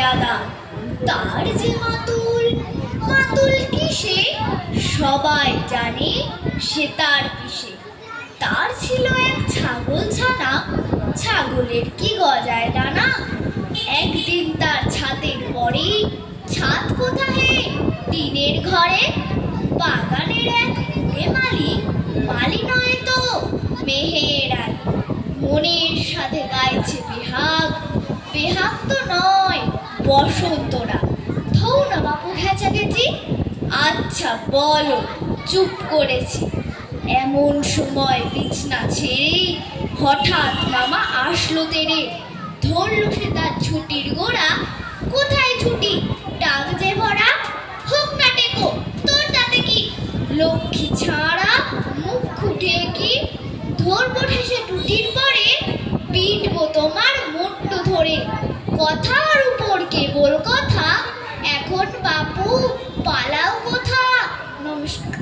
মর্যাদা। তার যে মাতুল, মাতুল কিসে সবাই জানে সে তার কিসে। তার ছিল এক ছাগল ছানা, ছাগলের কি গজায় ডানা। একদিন তার ছাদের পরে, ছাদ কোথায় টিনের ঘরে, বাগানের এক বুড়ে মালি, মালি নয় তো মেহের আলী, মনের সাথে গাইছে বেহাগ, বেহাগ তো নয় বসন্তরা। থৌ না বাপু ঘেঁচাঘেঁচি, আচ্ছা বলো চুপ করেছি। এমন সময় বিছনা ছেড়ে হঠাৎ মামা আসলো তেরে, ধরলো সে তার ছুটির গোড়া। কোথায় ছুটি ডাক যে ভরা, হোক না টেকো তোর তাতে কি, লক্ষ্মী ছাড়া মুখ খুঁটে কি, ধরবো ঠেসে টুটির পরে, পিটবো তোমার মুট্টু ধরে। কথার উপর কেবল কথা, এখন বাপু পালাও কোথা। নমস্কার।